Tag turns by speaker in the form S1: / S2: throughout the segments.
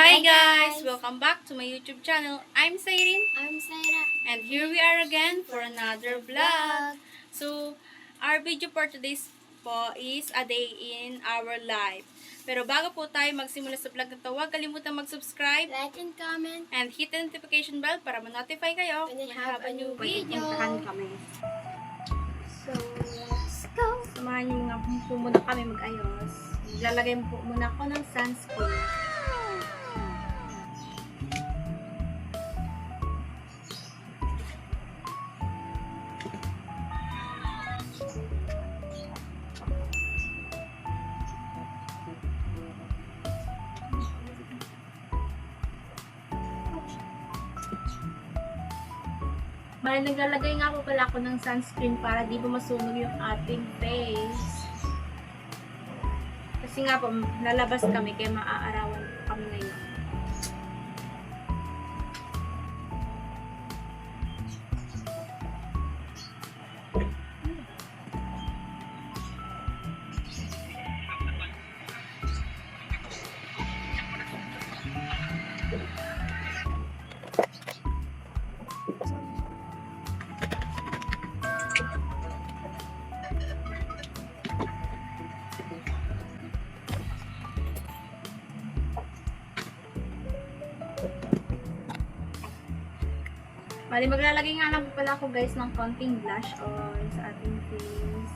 S1: Hi guys! Welcome back to my YouTube channel. I'm Sayrin.
S2: I'm Saira.
S1: And here we are again for another vlog. So, our video for today's po is a day in our life. Pero bago po tayo magsimula sa vlog na to, huwag kalimutan mag-subscribe
S2: Like and comment.
S1: and hit the notification bell para ma-notify kayo
S2: When we have a new video.
S1: Puntahan kami.
S2: So, let's go.
S1: Samahan niyo nga po muna kami mag-ayos. Lalagay po muna ako ng sunscreen. Bali, naglalagay nga po pala ako ng sunscreen para di po masunog yung ating face. Kasi nga po, lalabas kami kaya maaarawan kami ngayon. Bali, maglalagay nga lang po pala ako guys ng konting blush on sa ating face.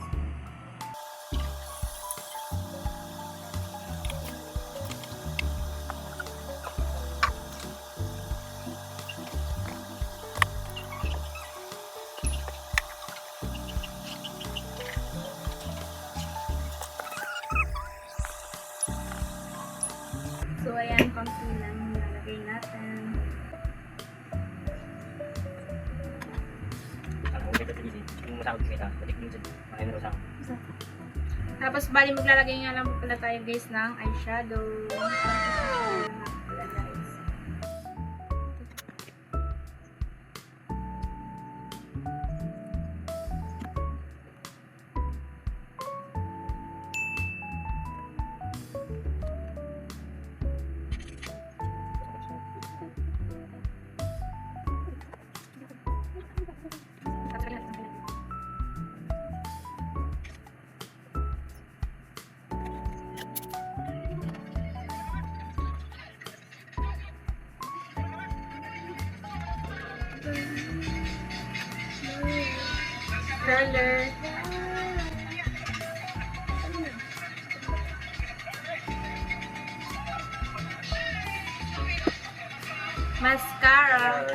S1: So, ayan, konti lang nilalagay natin. Tapos, bali, maglalagay nga lang pala tayo guys ng eyeshadow. Color. Mascara.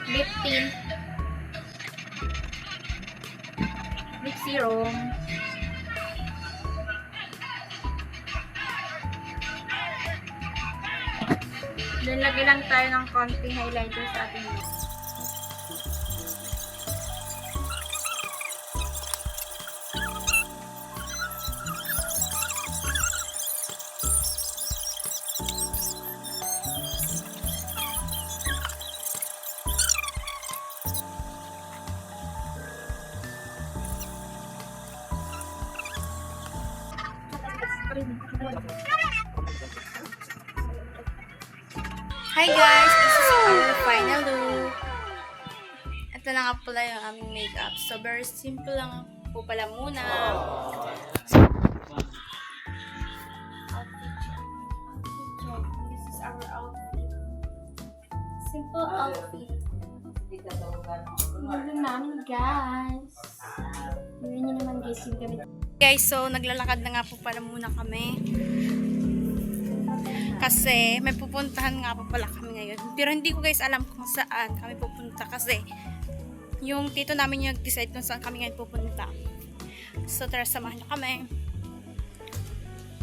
S1: Lip tint. Lip serum. Then, lagay lang tayo ng konting highlighter sa ating lips. Hi guys! This is our final look. Ito na nga pala yung aming makeup. So, very simple lang po pala muna. This is our outfit. Simple outfit. Ano namin guys? Yun nyo naman guys yung gamit. Guys, so naglalakad na nga po pala muna kami. Kasi may pupuntahan nga po pala kami ngayon. Pero hindi ko guys alam kung saan kami pupunta kasi yung tito namin yung decide kung saan kami ngayon pupunta. So tara, samahan nyo kami.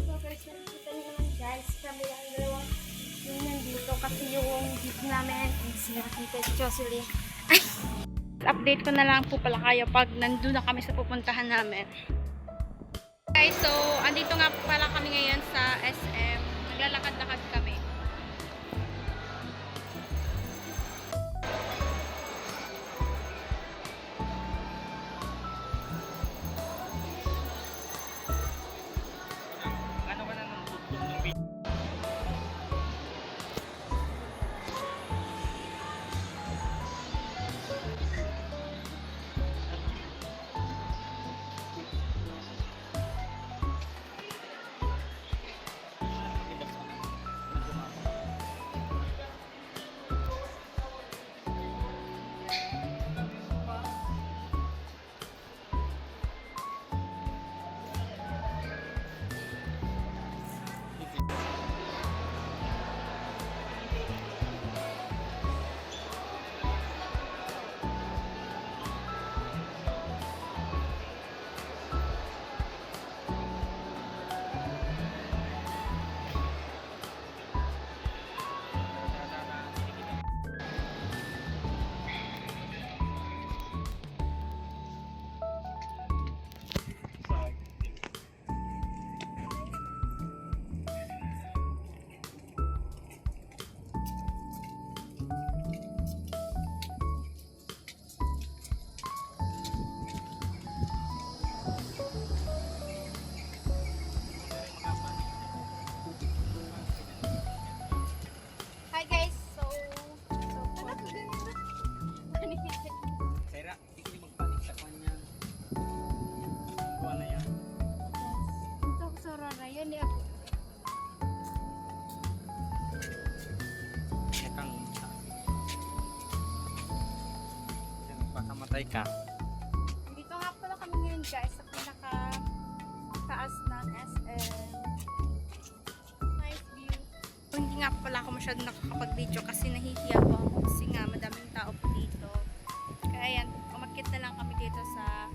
S1: So guys, nakikita nyo naman guys, kami ang dalawa yung nandito kasi yung jeep namin is nakikita si Jocelyn. Update ko na lang po pala kayo pag nandun na kami sa pupuntahan namin. Guys, so andito nga po pala kami ngayon sa SM. Naglalakad-lakad kami.
S3: Patay ka.
S1: Dito nga pala kami ngayon guys sa pinaka taas ng SM. Nice view. Hindi nga pala ako masyado nakakapag-video kasi nahihiya po ako kasi nga madaming tao po dito. Kaya yan, umakyat na lang kami dito sa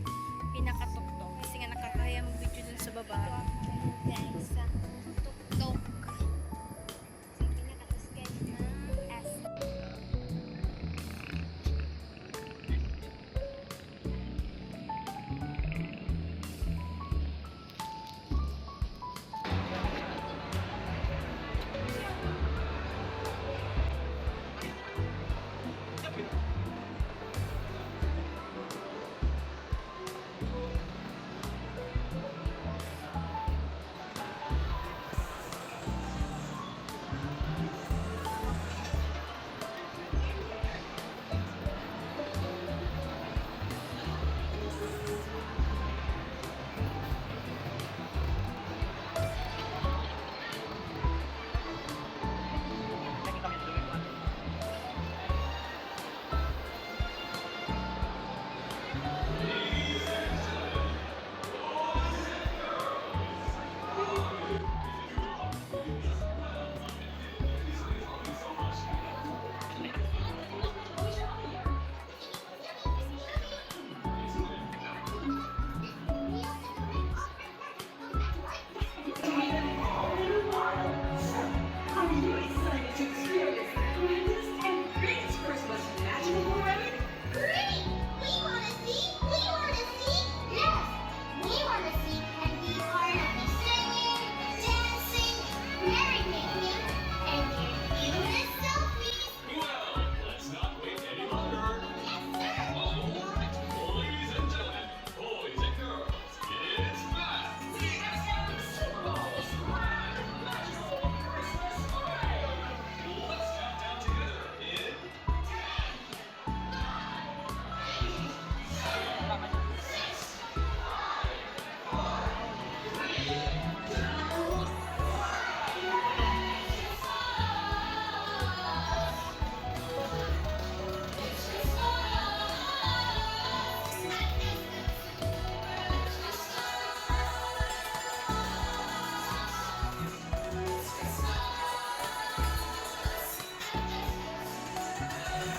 S1: pinakatuktok kasi nga nakakahiya mag-video dun sa baba.
S2: Guys, sa tuktok. Sa pinakatas guys ng SM.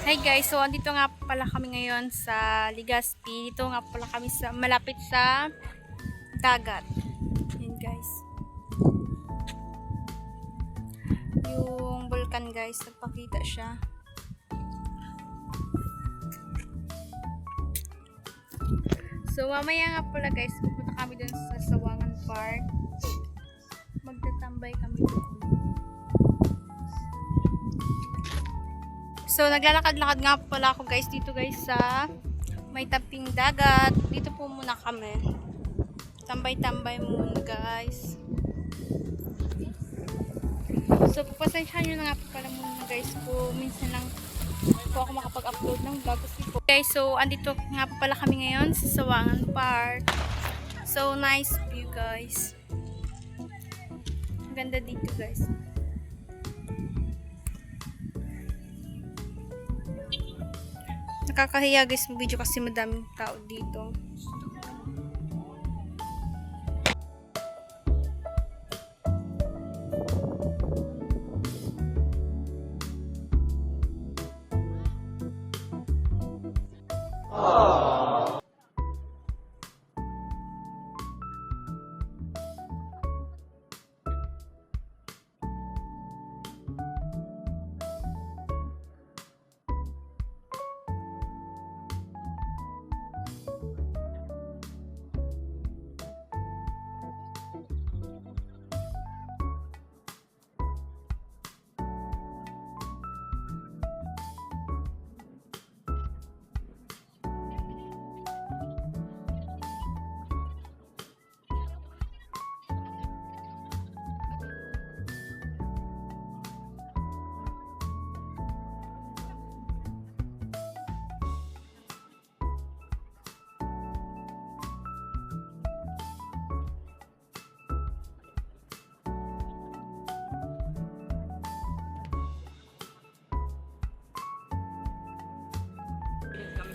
S1: Hi guys, so andito nga pala kami ngayon sa Legazpi. Dito nga pala kami sa malapit sa dagat. Yan guys. Yung vulkan guys, nagpakita siya. So mamaya nga pala guys, pupunta kami dun sa Sawangan Park. Magtatambay kami doon. So, naglalakad-lakad nga pala ako guys dito guys sa may taping dagat. Dito po muna kami. Tambay-tambay muna guys. So, pasensyahan nyo na nga po pala muna guys po. Minsan lang po ako makapag-upload ng vlog. Okay, so, andito nga po pala kami ngayon sa Sawangan Park. So, nice view guys. Ang ganda dito guys. Nakakahiya guys mag video kasi madaming tao dito.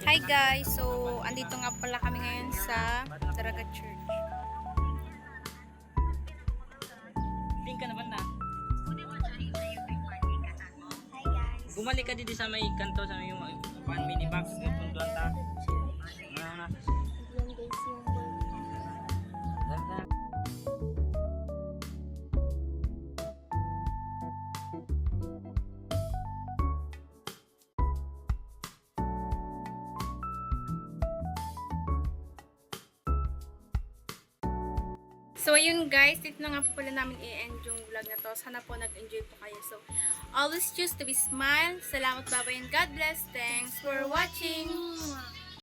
S1: Hi guys! So, andito nga pala kami ngayon sa Daraga Church.
S3: Pink ka na ba na?
S2: Hi guys.
S3: Bumalik ka dito sa may kanto sa may one mini box ng punduan ta. Na.
S2: Yan guys yung birthday.
S1: So, ayun guys, dito na nga po pala namin i-end yung vlog na to. Sana po nag-enjoy po kayo. So, always choose to be smile. Salamat, bye-bye, and God bless. Thanks for watching!